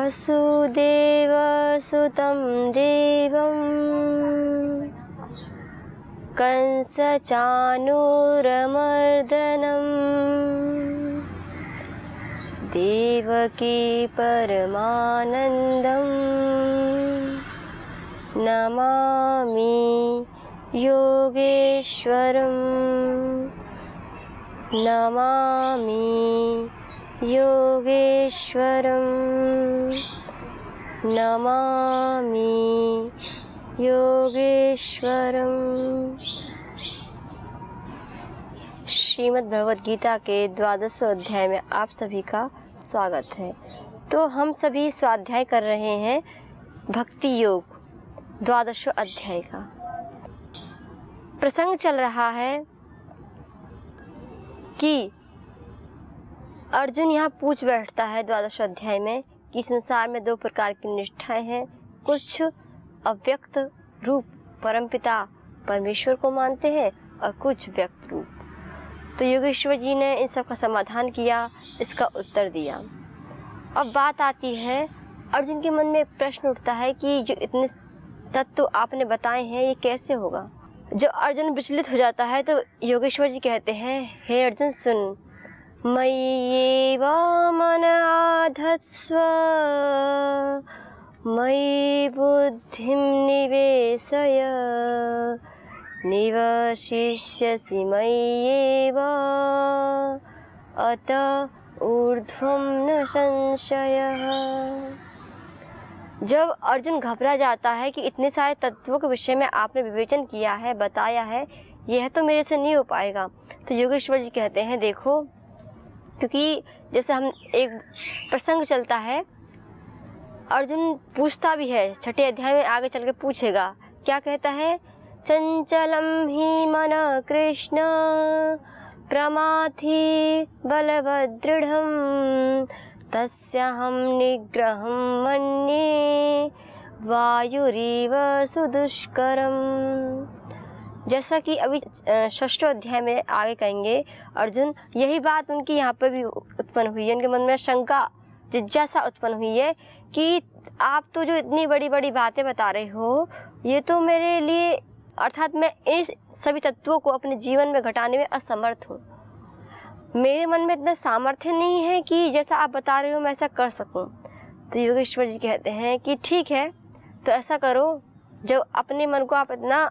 वसुदेवसुतं देवं कंसचाणूरमर्दनम् देवकी परमानन्दं नमामि योगेश्वरम् नमामि योगेश्वरम् नमामि योगेश्वरम्। श्रीमद् भगवद गीता के 12वें अध्याय में आप सभी का स्वागत है। तो हम सभी स्वाध्याय कर रहे हैं भक्ति योग 12वें अध्याय का। प्रसंग चल रहा है कि अर्जुन यहाँ पूछ बैठता है 12वें अध्याय में कि संसार में दो प्रकार की निष्ठाएं हैं। कुछ अव्यक्त रूप परमपिता परमेश्वर को मानते हैं और कुछ व्यक्त रूप। तो योगेश्वर जी ने इन सब का समाधान किया, इसका उत्तर दिया। अब बात आती है, अर्जुन के मन में एक प्रश्न उठता है कि जो इतने तत्व आपने बताए हैं ये कैसे होगा। जो अर्जुन विचलित हो जाता है तो योगेश्वर जी कहते हैं, हे अर्जुन सुन, मय्येव मन आधत्स्व मयि बुद्धिं निवेशय निवशिष्यसि मय्येव अत ऊर्ध्वं न संशयः। जब अर्जुन घबरा जाता है कि इतने सारे तत्वों के विषय में आपने विवेचन किया है, बताया है, यह तो मेरे से नहीं हो पाएगा, तो योगेश्वर जी कहते हैं देखो, क्योंकि जैसे हम एक प्रसंग चलता है, अर्जुन पूछता भी है, 6ठे अध्याय में आगे चल के पूछेगा, क्या कहता है, चंचलम ही मन कृष्ण प्रमाथि बलवदृढ़ं तस्याहं निग्रहं मन्ये वायुरीव सुदुष्करम्। जैसा कि अभी 6ठे अध्याय में आगे कहेंगे, अर्जुन यही बात उनकी यहाँ पर भी उत्पन्न हुई है। उनके मन में शंका जिज्ञासा उत्पन्न हुई है कि आप तो जो इतनी बड़ी बड़ी बातें बता रहे हो, ये तो मेरे लिए, अर्थात मैं इस सभी तत्वों को अपने जीवन में घटाने में असमर्थ हूँ। मेरे मन में इतना सामर्थ्य नहीं है कि जैसा आप बता रहे हो मैं ऐसा कर सकूं। तो योगेश्वर जी कहते हैं कि ठीक है, तो ऐसा करो, जब अपने मन को आप इतना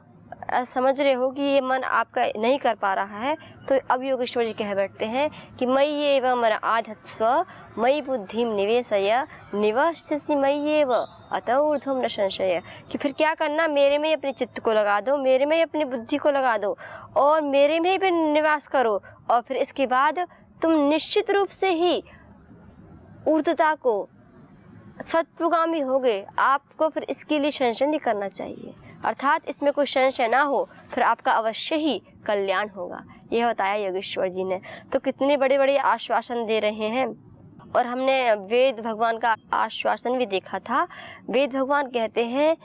समझ रहे हो कि ये मन आपका नहीं कर पा रहा है, तो अब योगेश्वर जी कह बैठते हैं कि मय्येव मन आधत्स्व मयि बुद्धिं निवेशय निवशिष्यसि मय्येव अत ऊर्ध्वं न संशय। कि फिर क्या करना, मेरे में ही अपने चित्त को लगा दो, मेरे में ही अपनी बुद्धि को लगा दो और मेरे में ही फिर निवास करो, और फिर इसके बाद तुम निश्चित रूप से ही ऊर्ध्वता को सत्वगामी होगे। आपको फिर इसके लिए संशय नहीं करना चाहिए, अर्थात इसमें कोई संशय ना हो, फिर आपका अवश्य ही कल्याण होगा। यह बताया योगेश्वर जी ने। तो कितने बड़े बड़े आश्वासन दे रहे हैं। और हमने वेद भगवान का आश्वासन भी देखा था। वेद भगवान कहते हैं,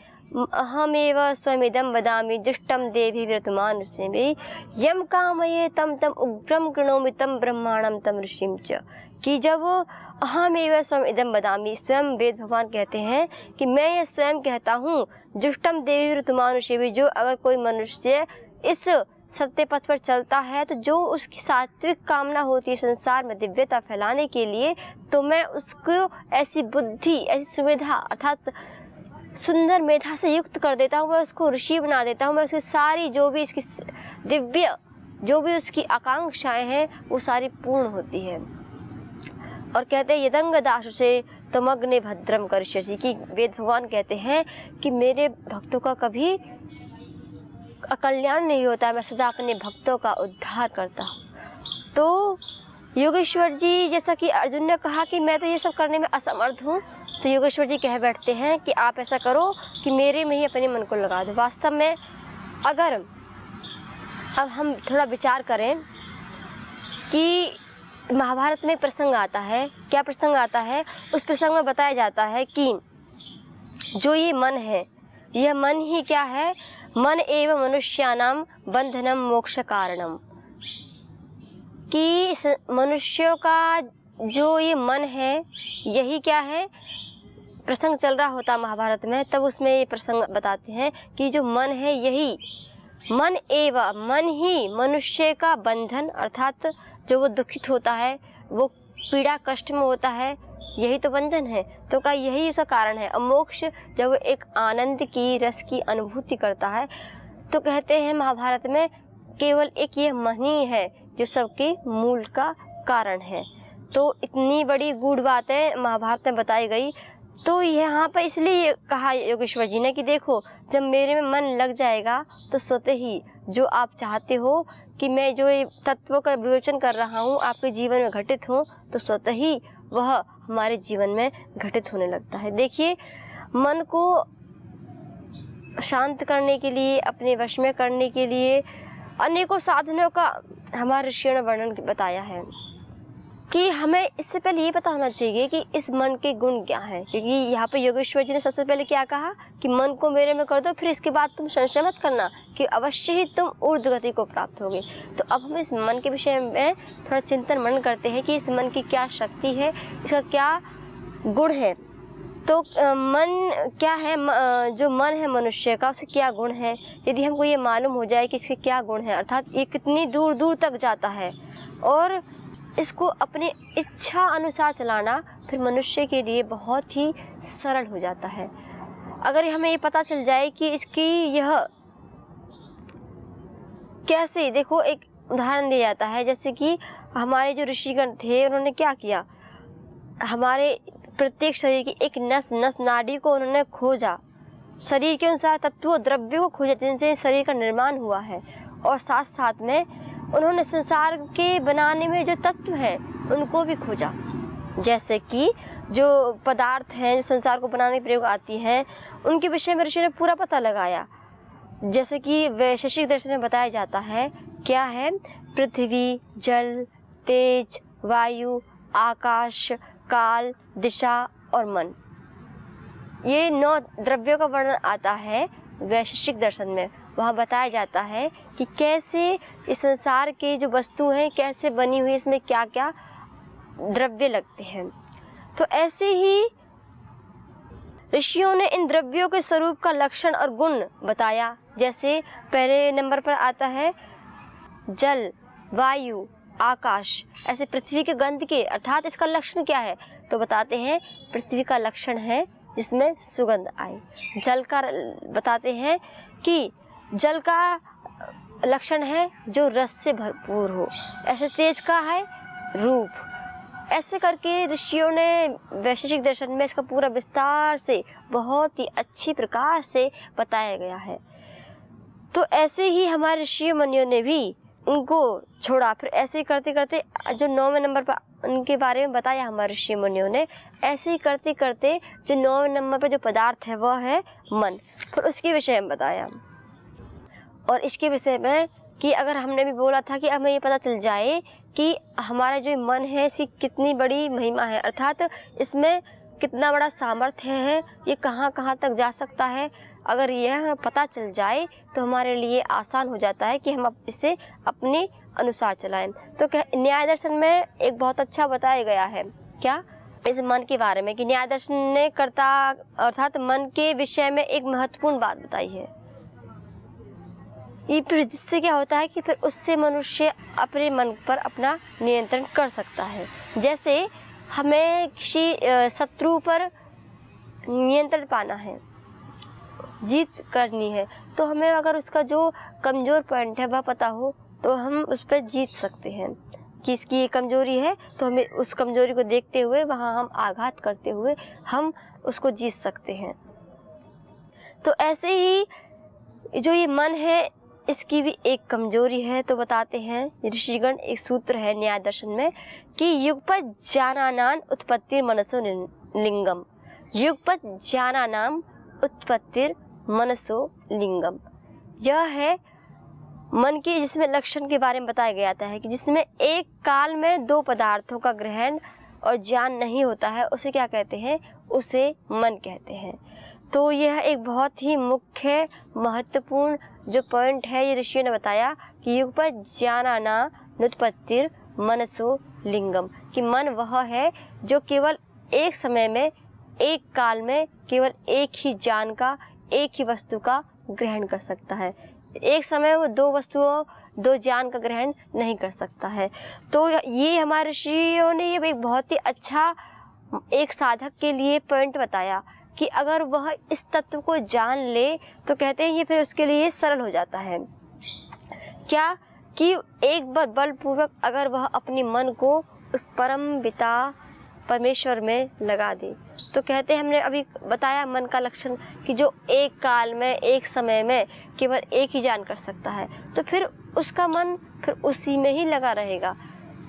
अहमेव स्वमिदं वदामि दुष्टं देवी व्रतमानुषेमि यम कामये तम तम उग्रम कृणोमि तम ब्रह्माणम तम ऋषिं च। कि जब अहमेव स्वमिदं वदामि, स्वयं वेद भगवान कहते हैं कि मैं ये स्वयं कहता हूँ, दुष्टम देवी व्रतमानुषेमि, जो अगर कोई मनुष्य इस सत्य पथ पर चलता है तो जो उसकी सात्विक कामना होती है संसार में दिव्यता फैलाने के लिए, तो मैं उसको ऐसी बुद्धि, ऐसी सुविधा, अर्थात सुंदर मेधा से युक्त कर देता हूँ। मैं उसको ऋषि बना देता हूँ। मैं उसकी सारी जो भी इसकी दिव्य, जो भी उसकी आकांक्षाएं हैं, वो सारी पूर्ण होती है। और कहते हैं यदंग दाशु से तमग्ने भद्रम करिष्यसि, कि वेद भगवान कहते हैं कि मेरे भक्तों का कभी अकल्याण नहीं होता है, मैं सदा अपने भक्तों का उद्धार करता हूँ। तो योगेश्वर जी, जैसा कि अर्जुन ने कहा कि मैं तो ये सब करने में असमर्थ हूँ, तो योगेश्वर जी कह बैठते हैं कि आप ऐसा करो कि मेरे में ही अपने मन को लगा दो। वास्तव में अगर अब हम थोड़ा विचार करें कि महाभारत में प्रसंग आता है, क्या प्रसंग आता है, उस प्रसंग में बताया जाता है कि जो ये मन है, यह मन ही क्या है, मन एवं मनुष्यानाम बंधनम मोक्ष कारणम। कि मनुष्यों का जो ये मन है, यही क्या है, प्रसंग चल रहा होता महाभारत में, तब उसमें ये प्रसंग बताते हैं कि जो मन है, यही मन एवं, मन ही मनुष्य का बंधन, अर्थात जो वो दुखित होता है, वो पीड़ा कष्ट में होता है, यही तो बंधन है। तो क्या यही उसका कारण है? मोक्ष जब वो एक आनंद की, रस की अनुभूति करता है, तो कहते हैं महाभारत में केवल एक ये मन ही है जो सबके मूल का कारण है। तो इतनी बड़ी गूढ़ बातें महाभारत में बताई गई। तो यहाँ पर इसलिए कहा योगेश्वर जी ने कि देखो, जब मेरे में मन लग जाएगा तो स्वतः ही जो आप चाहते हो कि मैं जो ये तत्वों का विवेचन कर रहा हूँ आपके जीवन में घटित हो, तो स्वतः ही वह हमारे जीवन में घटित होने लगता है। देखिए, मन को शांत करने के लिए, अपने वश में करने के लिए अनेकों साधनों का हमारे ऋषियों ने वर्णन बताया है कि हमें इससे पहले ये पता होना चाहिए कि इस मन के गुण क्या हैं। क्योंकि यहाँ पे योगेश्वर जी ने सबसे पहले क्या कहा कि मन को मेरे में कर दो, फिर इसके बाद तुम संशय मत करना कि अवश्य ही तुम ऊर्ध्व गति को प्राप्त होगे। तो अब हम इस मन के विषय में थोड़ा चिंतन मनन करते हैं कि इस मन की क्या शक्ति है, इसका क्या गुण है। तो मन क्या है, जो मन है मनुष्य का, उसके क्या गुण है। यदि हमको ये मालूम हो जाए कि इसके क्या गुण है, अर्थात ये कितनी दूर दूर तक जाता है और इसको अपनी इच्छा अनुसार चलाना फिर मनुष्य के लिए बहुत ही सरल हो जाता है। अगर हमें ये पता चल जाए कि इसकी यह कैसे, देखो एक उदाहरण दिया जाता है, जैसे कि हमारे जो ऋषिगण थे उन्होंने क्या किया, हमारे प्रत्येक शरीर की एक नस नाड़ी को उन्होंने खोजा, शरीर के अनुसार तत्वों द्रव्यों को खोजा जिनसे शरीर का निर्माण हुआ है, और साथ साथ में उन्होंने संसार के बनाने में जो तत्व हैं उनको भी खोजा। जैसे कि जो पदार्थ हैं जो संसार को बनाने के प्रयोग आती हैं, उनके विषय में ऋषि ने पूरा पता लगाया। जैसे कि वैशेषिक दर्शन में बताया जाता है, क्या है, पृथ्वी, जल, तेज, वायु, आकाश, काल, दिशा और मन, ये 9 द्रव्यों का वर्णन आता है वैशेषिक दर्शन में। वहाँ बताया जाता है कि कैसे इस संसार के जो वस्तु हैं कैसे बनी हुई, इसमें क्या क्या द्रव्य लगते हैं। तो ऐसे ही ऋषियों ने इन द्रव्यों के स्वरूप का लक्षण और गुण बताया। जैसे पहले नंबर पर आता है जल, वायु, आकाश। ऐसे पृथ्वी के गंध के, अर्थात इसका लक्षण क्या है, तो बताते हैं पृथ्वी का लक्षण है जिसमें सुगंध आए। जल का बताते हैं कि जल का लक्षण है जो रस से भरपूर हो। ऐसे तेज का है रूप। ऐसे करके ऋषियों ने वैशेषिक दर्शन में इसका पूरा विस्तार से बहुत ही अच्छी प्रकार से बताया गया है। तो ऐसे ही हमारे ऋषि मुनियों ने भी उनको छोड़ा, फिर ऐसे ही करते करते जो 9वें नंबर पर उनके बारे में बताया हमारे ऋषि मुनियों ने, ऐसे ही करते करते जो 9वें नंबर पर जो पदार्थ है वह है मन, फिर उसके विषय में बताया। और इसके विषय में कि अगर हमने भी बोला था कि हमें ये पता चल जाए कि हमारा जो मन है इसकी कितनी बड़ी महिमा है, अर्थात इसमें कितना बड़ा सामर्थ्य है, ये कहाँ कहाँ तक जा सकता है। अगर यह हमें पता चल जाए तो हमारे लिए आसान हो जाता है कि हम इसे अपने अनुसार चलाएं। तो न्याय दर्शन में एक बहुत अच्छा बताया गया है क्या, इस मन के बारे में, कि न्याय दर्शन ने कर्ता अर्थात मन के विषय में एक महत्वपूर्ण बात बताई है। ये फिर जिससे क्या होता है कि फिर उससे मनुष्य अपने मन पर अपना नियंत्रण कर सकता है। जैसे हमें किसी शत्रु पर नियंत्रण पाना है, जीत करनी है, तो हमें अगर उसका जो कमज़ोर पॉइंट है वह पता हो तो हम उस पर जीत सकते हैं। कि इसकी ये कमज़ोरी है तो हमें उस कमज़ोरी को देखते हुए वहाँ हम आघात करते हुए हम उसको जीत सकते हैं। तो ऐसे ही जो ये मन है इसकी भी एक कमजोरी है। तो बताते हैं ऋषिगण, एक सूत्र है न्याय दर्शन में कि युगपत ज्ञानानां उत्पत्तिर मनसो लिंगम, युगपत ज्ञानानां उत्पत्तिर मनसो लिंगम। यह है मन के जिसमें लक्षण के बारे में बताया गया था है कि जिसमें एक काल में 2 पदार्थों का ग्रहण और ज्ञान नहीं होता है, उसे क्या कहते हैं, उसे मन कहते हैं। तो यह एक बहुत ही मुख्य महत्वपूर्ण जो पॉइंट है ये ऋषियों ने बताया कि युगपत ज्ञानानां उत्पत्तिर मनसो लिंगम, कि मन वह है जो केवल एक समय में एक काल में केवल एक ही ज्ञान का, एक ही वस्तु का ग्रहण कर सकता है। एक समय वो दो वस्तुओं, दो ज्ञान का ग्रहण नहीं कर सकता है। तो ये हमारे ऋषियों ने ये एक बहुत ही अच्छा एक साधक के लिए पॉइंट बताया कि अगर वह इस तत्व को जान ले तो कहते हैं ये फिर उसके लिए सरल हो जाता है। क्या कि एक बार बलपूर्वक अगर वह अपने मन को उस परम पिता परमेश्वर में लगा दे, तो कहते हैं हमने अभी बताया मन का लक्षण कि जो एक काल में, एक समय में केवल एक ही जान कर सकता है, तो फिर उसका मन फिर उसी में ही लगा रहेगा।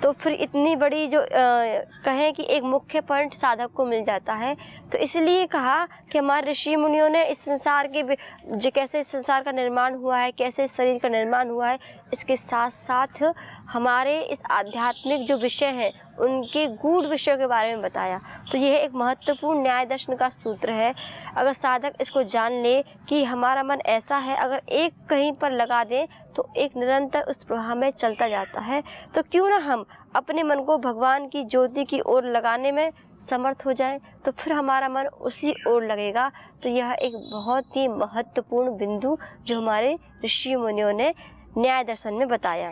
तो फिर इतनी बड़ी जो कहें कि एक मुख्य पॉइंट साधक को मिल जाता है। तो इसलिए कहा कि हमारे ऋषि मुनियों ने इस संसार के जो कैसे इस संसार का निर्माण हुआ है, कैसे इस शरीर का निर्माण हुआ है, इसके साथ साथ हमारे इस आध्यात्मिक जो विषय हैं उनके गूढ़ विषयों के बारे में बताया। तो यह एक महत्वपूर्ण न्याय दर्शन का सूत्र है। अगर साधक इसको जान ले कि हमारा मन ऐसा है, अगर एक कहीं पर लगा दें तो एक निरंतर उस प्रवाह में चलता जाता है, तो क्यों ना हम अपने मन को भगवान की ज्योति की ओर लगाने में समर्थ हो जाए, तो फिर हमारा मन उसी ओर लगेगा। तो यह एक बहुत ही महत्वपूर्ण बिंदु जो हमारे ऋषि मुनियों ने न्याय दर्शन में बताया।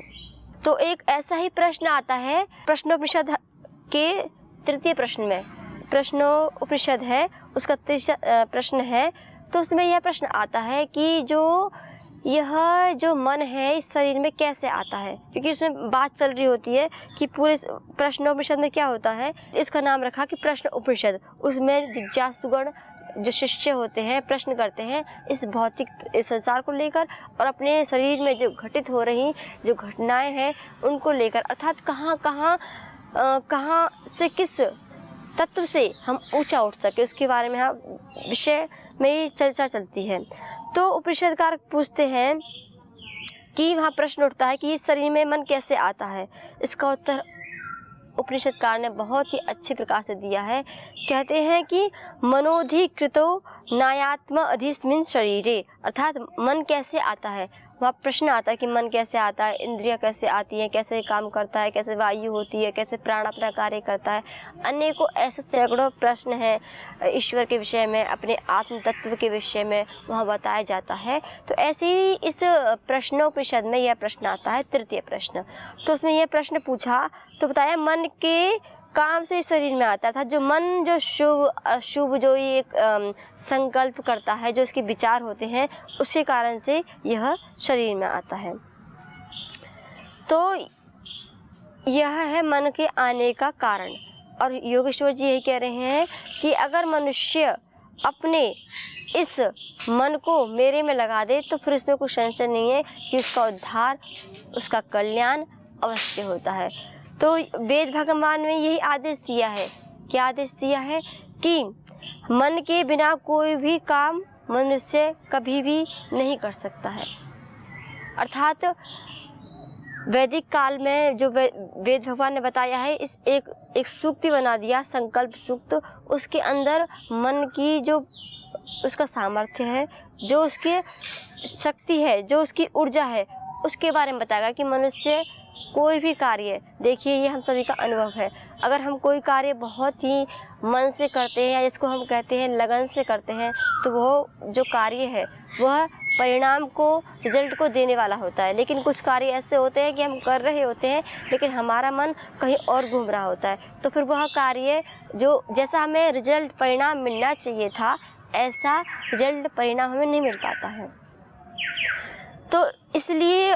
तो एक ऐसा ही प्रश्न आता है प्रश्नोपनिषद के तृतीय प्रश्न में। प्रश्नोपनिषद है उसका प्रश्न है, तो उसमें यह प्रश्न आता है कि यह जो मन है इस शरीर में कैसे आता है, क्योंकि इसमें बात चल रही होती है कि पूरे प्रश्नोपनिषद में क्या होता है, इसका नाम रखा कि प्रश्न उपनिषद। उसमें जिज्ञासुगण जो शिष्य होते हैं प्रश्न करते हैं इस भौतिक संसार को लेकर और अपने शरीर में जो घटित हो रही जो घटनाएं हैं उनको लेकर, अर्थात कहाँ से किस तत्व से हम ऊंचा उठ सके उसके बारे में विषय में ये चर्चा चलती है। तो उपनिषदकार पूछते हैं कि वहाँ प्रश्न उठता है कि इस शरीर में मन कैसे आता है। इसका उत्तर उपनिषदकार ने बहुत ही अच्छे प्रकार से दिया है। कहते हैं कि मनोधिकृतो नायात्म अधिस्मिन् शरीरे, अर्थात मन कैसे आता है। वहाँ प्रश्न आता है कि मन कैसे आता है, इंद्रियां कैसे आती हैं, कैसे काम करता है, कैसे वायु होती है, कैसे प्राण अपना कार्य करता है। अनेकों ऐसे सैकड़ों प्रश्न हैं ईश्वर के विषय में, अपने आत्म तत्व के विषय में वहाँ बताया जाता है। तो ऐसे ही इस प्रश्नोपनिषद में यह प्रश्न आता है, तृतीय प्रश्न। तो उसमें यह प्रश्न पूछा तो बताया मन के काम से शरीर में आता था। जो मन जो शुभ अशुभ जो ये एक संकल्प करता है, जो इसके विचार होते हैं, उसके कारण से यह शरीर में आता है। तो यह है मन के आने का कारण। और योगेश्वर जी यही कह रहे हैं कि अगर मनुष्य अपने इस मन को मेरे में लगा दे तो फिर इसमें कोई संशय नहीं है कि उसका उद्धार, उसका कल्याण अवश्य होता है। तो वेद भगवान ने यही आदेश दिया है। क्या आदेश दिया है कि मन के बिना कोई भी काम मनुष्य कभी भी नहीं कर सकता है। अर्थात वैदिक काल में जो वेद भगवान ने बताया है, इस एक सूक्ति बना दिया, संकल्प सूक्त। उसके अंदर मन की जो उसका सामर्थ्य है, जो उसकी शक्ति है, जो उसकी ऊर्जा है, उसके बारे में बताएगा कि मनुष्य कोई भी कार्य, देखिए ये हम सभी का अनुभव है, अगर हम कोई कार्य बहुत ही मन से करते हैं या जिसको हम कहते हैं लगन से करते हैं, तो वो जो कार्य है वह परिणाम को, रिजल्ट को देने वाला होता है। लेकिन कुछ कार्य ऐसे होते हैं कि हम कर रहे होते हैं लेकिन हमारा मन कहीं और घूम रहा होता है, तो फिर वह कार्य जो जैसा हमें रिजल्ट परिणाम मिलना चाहिए था, ऐसा रिजल्ट परिणाम हमें नहीं मिल पाता है। तो इसलिए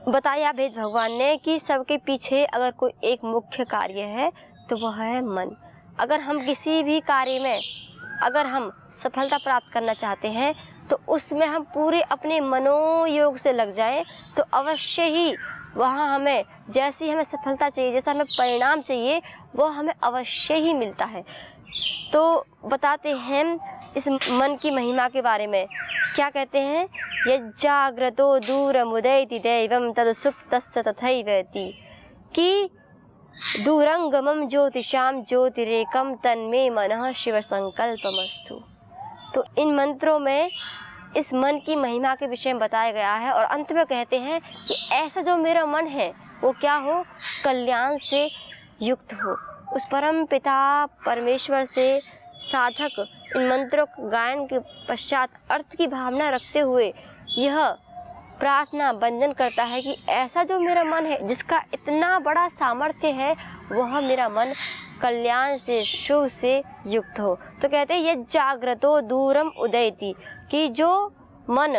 बताया वेद भगवान ने कि सबके पीछे अगर कोई एक मुख्य कार्य है तो वह है मन। अगर हम किसी भी कार्य में अगर हम सफलता प्राप्त करना चाहते हैं तो उसमें हम पूरे अपने मनोयोग से लग जाएं तो अवश्य ही वहाँ हमें जैसी हमें सफलता चाहिए, जैसा हमें परिणाम चाहिए, वो हमें अवश्य ही मिलता है। तो बताते हैं इस मन की महिमा के बारे में। क्या कहते हैं, यज्जाग्रतो दूरमुदैति दैवं तद सुप्तस्य तथैवेति, कि दूरंगमं ज्योतिषां ज्योतिरेकं तन्मे मनः शिव संकल्पमस्तु। तो इन मंत्रों में इस मन की महिमा के विषय में बताया गया है और अंत में कहते हैं कि ऐसा जो मेरा मन है वो क्या हो, कल्याण से युक्त हो, उस परम पिता परमेश्वर से साधक इन मंत्रों के गायन के पश्चात अर्थ की भावना रखते हुए यह प्रार्थना बंधन करता है कि ऐसा जो मेरा मन है जिसका इतना बड़ा सामर्थ्य है, वह मेरा मन कल्याण से, शुभ से युक्त हो। तो कहते हैं ये जागृतो दूरम उदयति, कि जो मन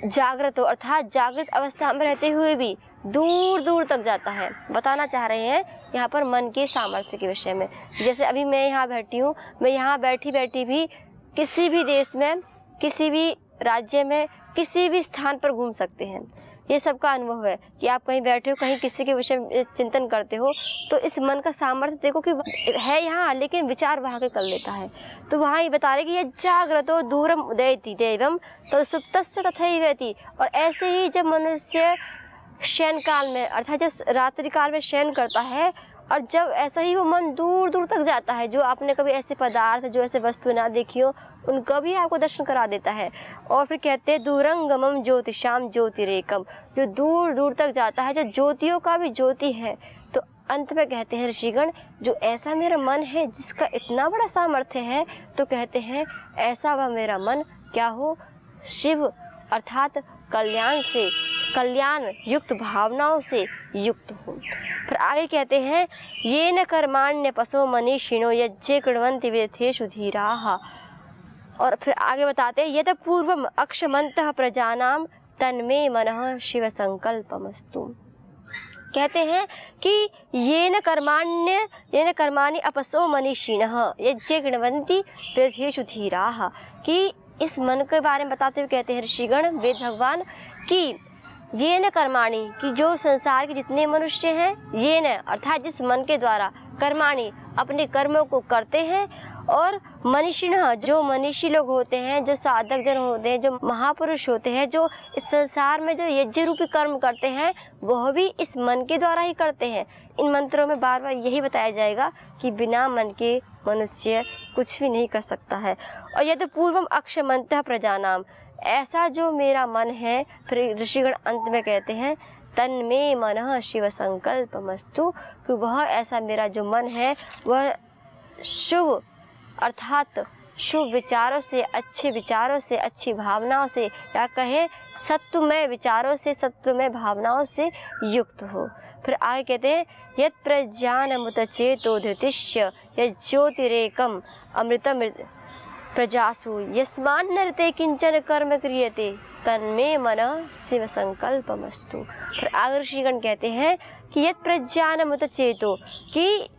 जागृत हो अर्थात जागृत अवस्था में रहते हुए भी दूर दूर तक जाता है। बताना चाह रहे हैं यहाँ पर मन के सामर्थ्य के विषय में। जैसे अभी मैं यहाँ बैठी हूँ, मैं यहाँ बैठी बैठी भी किसी भी देश में, किसी भी राज्य में, किसी भी स्थान पर घूम सकते हैं। ये सबका अनुभव है कि आप कहीं बैठे हो, कहीं किसी के विषय में चिंतन करते हो, तो इस मन का सामर्थ्य देखो कि है यहाँ, लेकिन विचार वहाँ के कर लेता है। तो वहाँ ये बता रहे कि ये जागृतो दूरम उदयति देवम तो सुप्तस्य तथैवेति। और ऐसे ही जब मनुष्य शयन काल में अर्थात जब रात्रि काल में शयन करता है, और जब ऐसा ही वो मन दूर दूर तक जाता है, जो आपने कभी ऐसे पदार्थ, जो ऐसे वस्तु ना देखी हो, उनका भी आपको दर्शन करा देता है। और फिर कहते हैं दूरंगमम ज्योतिषाम ज्योतिरेकम, जो दूर दूर तक जाता है, जो ज्योतियों का भी ज्योति है। तो अंत में कहते हैं ऋषिगण, जो ऐसा मेरा मन है जिसका इतना बड़ा सामर्थ्य है, तो कहते हैं ऐसा वह मेरा मन क्या हो, शिव अर्थात कल्याण से, कल्याण युक्त भावनाओं से युक्त हो। फिर आगे कहते हैं ये न कर्माण्य पशो मनीषिणो यज्ञे कृण्वन्ति वेथेषु धीराः। और फिर आगे बताते हैं यद पूर्वम अक्षमन्तः प्रजानाम तन्मे मनः शिव संकल्पमस्तु। कहते हैं कि ये न कर्माणि अपसो मनीषिणः यज्ञे कृण्वन्ति वेथेषु धीराः, कि इस मन के बारे में बताते हुए कहते हैं ऋषिगण, वेद भगवान, कि ये न कर्माणि, कि जो संसार के जितने मनुष्य हैं, ये न अर्थात जिस मन के द्वारा कर्माणि अपने कर्मों को करते हैं, और मनीषिणः जो मनीषी लोग होते हैं, जो साधक जन होते हैं, जो महापुरुष होते हैं, जो इस संसार में जो यज्ञ रूपी कर्म करते हैं, वह भी इस मन के द्वारा ही करते हैं। इन मंत्रों में बार बार यही बताया जाएगा कि बिना मन के मनुष्य कुछ भी नहीं कर सकता है। और यदि पूर्वम अक्षमन्तः प्रजानाम, ऐसा जो मेरा मन है, फिर ऋषिगण अंत में कहते हैं तन्मे मनः शिव संकल्पमस्तु, कि वह ऐसा मेरा जो मन है वह शुभ अर्थात शुभ विचारों से, अच्छे विचारों से, अच्छी भावनाओं से, या कहें सत्वमय विचारों से, सत्वमय भावनाओं से युक्त हो। फिर आगे कहते हैं यत् प्रज्ञानमुत चेतो धृतिश्च यज्ज्योतिरेकम अमृतम प्रजासु यस्मान्नरते किंचन कर्म क्रियते तन्मे मनः शिव संकल्पमस्तु। फिर आगे ऋषिगण कहते हैं कि यत् प्रज्ञानमुत चेतो, कि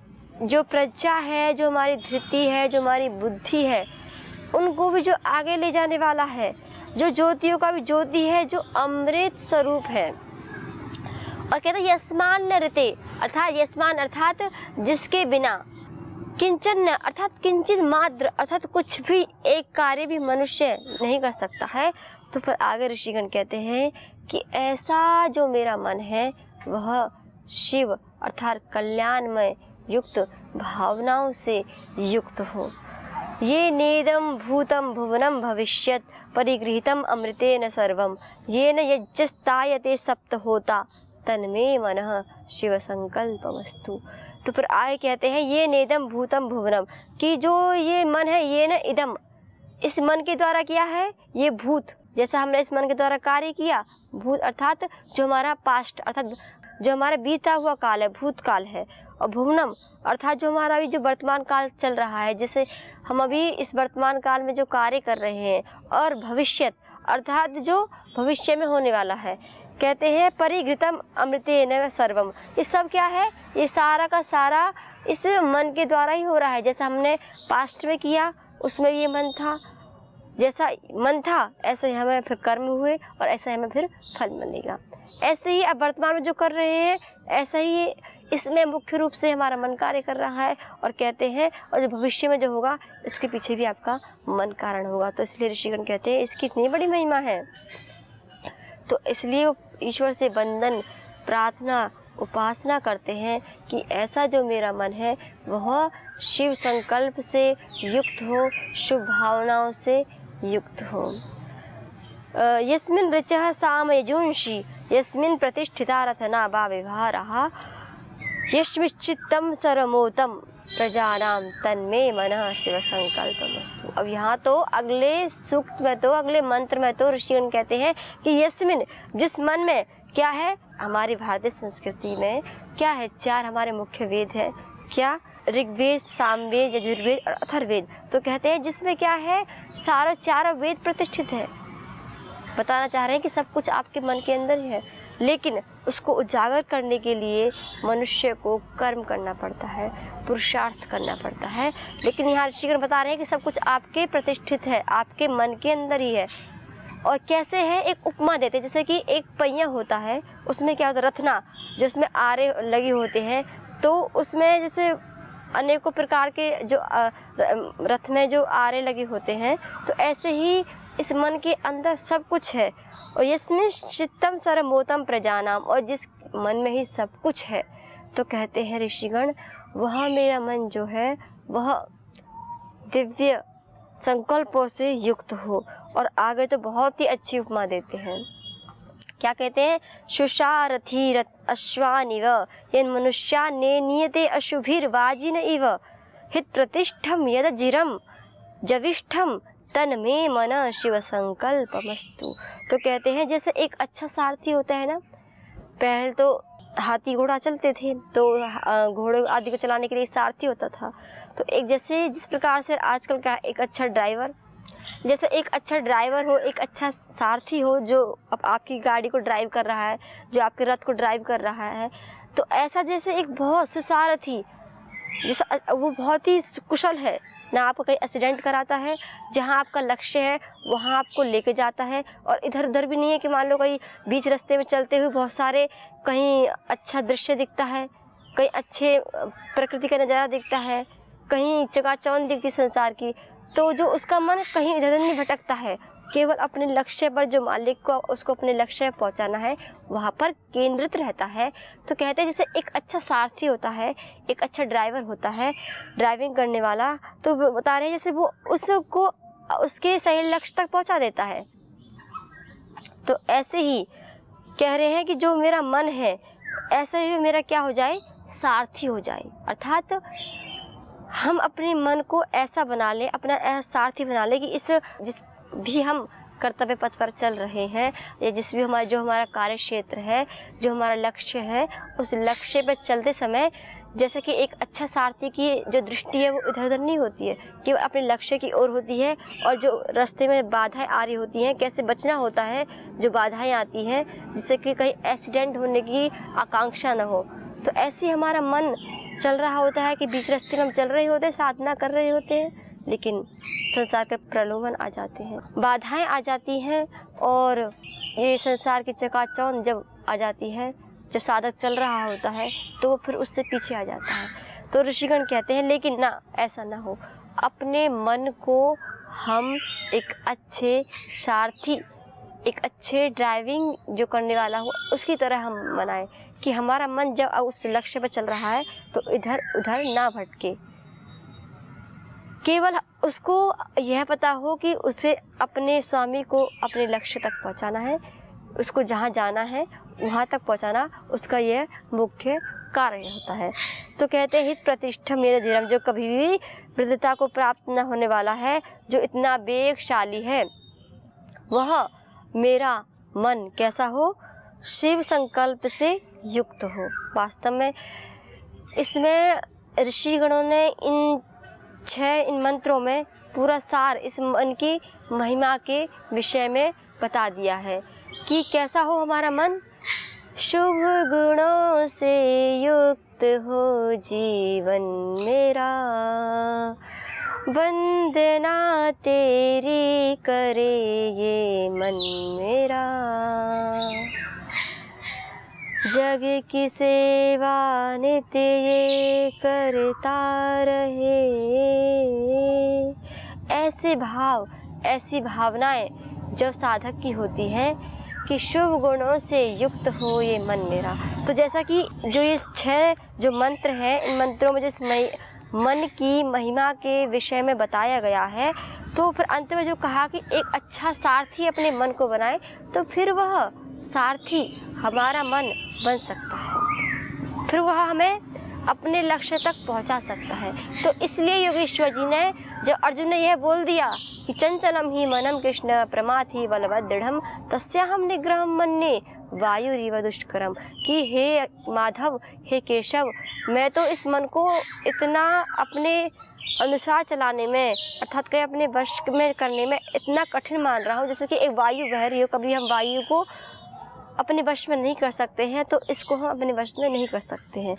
जो प्रज्ञा है, जो हमारी धृति है, जो हमारी बुद्धि है, उनको भी जो आगे ले जाने वाला है, जो ज्योतियों का भी ज्योति है, जो अमृत स्वरूप है। और कहते हैं यस्मान नरते, अर्थात यस्मान अर्थात जिसके बिना, किंचन अर्थात किंचित मात्र अर्थात कुछ भी एक कार्य भी मनुष्य नहीं कर सकता है। तो फिर आगे ऋषिगण कहते हैं कि ऐसा जो मेरा मन है वह शिव अर्थात कल्याणमय युक्त भावनाओं से युक्त हो। ये नेदम भूतम भुवनम भविष्यत परिगृहीतम अमृतेन सर्वम येन यज्ञस्तायते सप्त होता तन्मे मनः शिव संकल्पमस्तु। तो फिर आगे कहते हैं ये नेदम भूतम भुवनम, कि जो ये मन है, ये न इदम, इस मन के द्वारा किया है ये भूत, जैसा हमने इस मन के द्वारा कार्य किया, भूत अर्थात जो हमारा पास्ट अर्थात जो हमारा बीता हुआ काल है, भूतकाल है, और भुवनम अर्थात जो हमारा अभी जो वर्तमान काल चल रहा है, जैसे हम अभी इस वर्तमान काल में जो कार्य कर रहे हैं, और भविष्यत अर्थात जो भविष्य में होने वाला है। कहते हैं परिगृतम अमृतेन सर्वम, ये सब क्या है, ये सारा का सारा इस मन के द्वारा ही हो रहा है। जैसा हमने पास्ट में किया उसमें ये मन था, जैसा मन था ऐसे ही हमें फिर कर्म हुए, और ऐसा ही हमें फिर फल मिलेगा। ऐसे ही अब वर्तमान में जो कर रहे हैं ऐसा ही इसमें मुख्य रूप से हमारा मन कार्य कर रहा है। और कहते हैं और जो भविष्य में जो होगा इसके पीछे भी आपका मन कारण होगा। तो इसलिए ऋषिगण कहते हैं इसकी इतनी बड़ी महिमा है। तो इसलिए ईश्वर से बंधन प्रार्थना उपासना करते हैं कि ऐसा जो मेरा मन है वह शिव संकल्प से युक्त हो, शुभ भावनाओं से युक्त हो। यस्मिन् ऋचः सामयजुंषि यस्मिन् प्रतिष्ठिता रथना वा विभारः यस्मिश्चित्तं सरमोतं प्रजानाम तन्मे मनः शिव संकल्पमस्तु। अब यहाँ तो अगले सूक्त में तो अगले मंत्र में तो ऋषिगण कहते हैं कि यस्मिन, जिस मन में क्या है, हमारी भारतीय संस्कृति में क्या है, 4 हमारे मुख्य वेद है, क्या, ऋग्वेद, सामवेद, यजुर्वेद और अथर्ववेद। तो कहते हैं जिसमें क्या है, सारे 4 वेद प्रतिष्ठित है। बताना चाह रहे हैं कि सब कुछ आपके मन के अंदर ही है, लेकिन उसको उजागर करने के लिए मनुष्य को कर्म करना पड़ता है, पुरुषार्थ करना पड़ता है। लेकिन यहाँ ऋषिगण बता रहे हैं कि सब कुछ आपके प्रतिष्ठित है, आपके मन के अंदर ही है। और कैसे है, एक उपमा देते हैं, जैसे कि एक पहिया होता है, उसमें क्या होता है, रत्ना, जो उसमें आरे लगे होते हैं, तो उसमें जैसे अनेकों प्रकार के जो रथ में जो आरे लगे होते हैं, तो ऐसे ही इस मन के अंदर सब कुछ है। और यस्मिन् चित्तम सर्वभूतम प्रजानाम, और जिस मन में ही सब कुछ है, तो कहते हैं ऋषिगण वह मेरा मन जो है वह दिव्य संकल्पों से युक्त हो। और आगे तो बहुत ही अच्छी उपमा देते हैं, क्या कहते हैं, सुषारथी अश्वानिव यन मनुष्या ने नियते अशुभिर्वाजिन इव हित प्रतिष्ठम यद जिरम जविष्ठम तन में मन शिव संकल्पमस्तु। तो कहते हैं जैसे एक अच्छा सारथी होता है ना, पहले तो हाथी घोड़ा चलते थे, तो घोड़े आदि को चलाने के लिए सारथी होता था। तो एक जैसे जिस प्रकार से आजकल का एक अच्छा ड्राइवर, जैसे एक अच्छा ड्राइवर हो, एक अच्छा सारथी हो जो अब आपकी गाड़ी को ड्राइव कर रहा है, जो आपके रथ को ड्राइव कर रहा है, तो ऐसा जैसे एक बहुत सुसारथी, जैसा वो बहुत ही कुशल है ना, आपको कहीं एक्सीडेंट कराता है, जहाँ आपका लक्ष्य है वहाँ आपको लेके जाता है। और इधर उधर भी नहीं है कि मान लो कहीं बीच रास्ते में चलते हुए बहुत सारे कहीं अच्छा दृश्य दिखता है, कहीं अच्छे प्रकृति का नज़ारा दिखता है, कहीं चकाचौंध दिखती संसार की, तो जो उसका मन कहीं इधर नहीं भटकता है, केवल अपने लक्ष्य पर, जो मालिक को उसको अपने लक्ष्य पर पहुंचाना है वहाँ पर केंद्रित रहता है। तो कहते हैं जैसे एक अच्छा सारथी होता है, एक अच्छा ड्राइवर होता है, ड्राइविंग करने वाला, तो बता रहे हैं जैसे वो उसको उसके सही लक्ष्य तक पहुँचा देता है। तो ऐसे ही कह रहे हैं कि जो मेरा मन है ऐसे ही मेरा क्या हो जाए, सारथी हो जाए। अर्थात हम अपने मन को ऐसा बना लें, अपना ऐसा सारथी बना लें कि जिस भी हम कर्तव्य पथ पर चल रहे हैं, या जिस भी हमारा कार्य क्षेत्र है, जो हमारा लक्ष्य है, उस लक्ष्य पर चलते समय जैसे कि एक अच्छा सारथी की जो दृष्टि है वो इधर उधर नहीं होती है, केवल अपने लक्ष्य की ओर होती है। और जो रास्ते में बाधाएं आ रही होती हैं, कैसे बचना होता है जो बाधाएं आती हैं, जिससे कि कहीं एक्सीडेंट होने की आकांक्षा न हो। तो ऐसे हमारा मन चल रहा होता है कि बीच रास्ते में हम चल रहे होते हैं, साधना कर रहे होते हैं, लेकिन संसार के प्रलोभन आ जाते हैं, बाधाएं आ जाती हैं, और ये संसार की चकाचौंध जब आ जाती है, जब साधक चल रहा होता है, तो वो फिर उससे पीछे आ जाता है। तो ऋषिगण कहते हैं लेकिन ना, ऐसा ना हो, अपने मन को हम एक अच्छे सारथी, एक अच्छे ड्राइविंग जो करने वाला हो उसकी तरह हम बनाएं, कि हमारा मन जब उस लक्ष्य पर चल रहा है तो इधर उधर ना भटके, केवल उसको यह पता हो कि उसे अपने स्वामी को अपने लक्ष्य तक पहुंचाना है, उसको जहाँ जाना है वहाँ तक पहुँचाना उसका यह मुख्य कार्य होता है। तो कहते हैं हित प्रतिष्ठा मेरा धीरम, जो कभी भी वृद्धता को प्राप्त न होने वाला है, जो इतना वेगशाली है, वह मेरा मन कैसा हो, शिव संकल्प से युक्त हो। वास्तव में इसमें ऋषिगणों ने इन मंत्रों में पूरा सार इस मन की महिमा के विषय में बता दिया है कि कैसा हो हमारा मन, शुभ गुणों से युक्त हो जीवन मेरा, वंदना तेरी करे ये मन मेरा, जग की सेवा नित्य ये करता रहे। ऐसे भाव, ऐसी भावनाएं जब साधक की होती हैं कि शुभ गुणों से युक्त हो ये मन मेरा। तो जैसा कि जो ये 6 जो मंत्र हैं, इन मंत्रों में जिस मन की महिमा के विषय में बताया गया है, तो फिर अंत में जो कहा कि एक अच्छा सारथी अपने मन को बनाए, तो फिर वह सारथी हमारा मन बन सकता है। फिर वह हमें अपने लक्ष्य तक पहुंचा सकता है। तो इसलिए योगेश्वर जी ने, जब अर्जुन ने यह बोल दिया कि चंचलम ही मनम कृष्ण प्रमाथि बलवद दृढ़म तस्याहम निग्रहम मन्ये वायुरिव दुष्करम, कि हे माधव, हे केशव, मैं तो इस मन को इतना अपने अनुसार चलाने में, अर्थात कहीं अपने वश में करने में इतना कठिन मान रहा हूँ, जैसे कि एक वायु बह रही हो। कभी हम वायु को अपने वश में नहीं कर सकते हैं, तो इसको हम अपने वश में नहीं कर सकते हैं।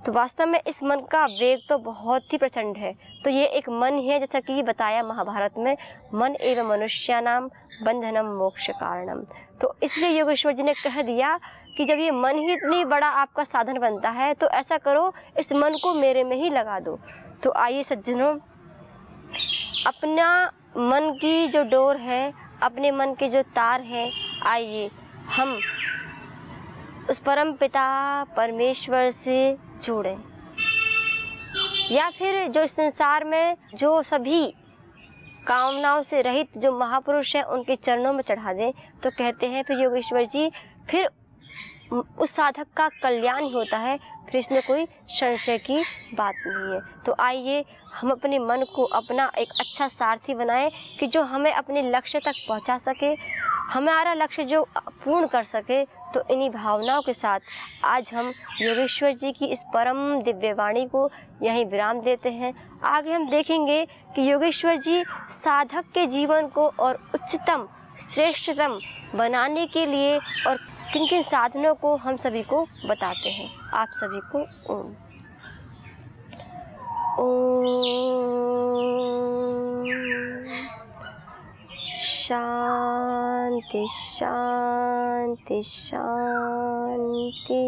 तो वास्तव में इस मन का वेग तो बहुत ही प्रचंड है। तो ये एक मन है, जैसा कि बताया महाभारत में, मन एवं मनुष्यानाम बंधनम मोक्ष कारणम। तो इसलिए योगेश्वर जी ने कह दिया कि जब ये मन ही इतनी बड़ा आपका साधन बनता है, तो ऐसा करो, इस मन को मेरे में ही लगा दो। तो आइए सज्जनों, अपना मन की जो डोर है, अपने मन के जो तार हैं, आइए हम उस परम पिता परमेश्वर से जुड़ें, या फिर जो इस संसार में जो सभी कामनाओं से रहित जो महापुरुष हैं उनके चरणों में चढ़ा दें। तो कहते हैं फिर योगेश्वर जी, फिर उस साधक का कल्याण ही होता है, फिर इसमें कोई संशय की बात नहीं है। तो आइए हम अपने मन को अपना एक अच्छा सारथी बनाएं कि जो हमें अपने लक्ष्य तक पहुंचा सके, हमारा लक्ष्य जो पूर्ण कर सके। तो इन्हीं भावनाओं के साथ आज हम योगेश्वर जी की इस परम दिव्य वाणी को यहीं विराम देते हैं। आगे हम देखेंगे कि योगेश्वर जी साधक के जीवन को और उच्चतम श्रेष्ठतम बनाने के लिए और किन किन साधनों को हम सभी को बताते हैं। आप सभी को ओम। शांति शांति शांति।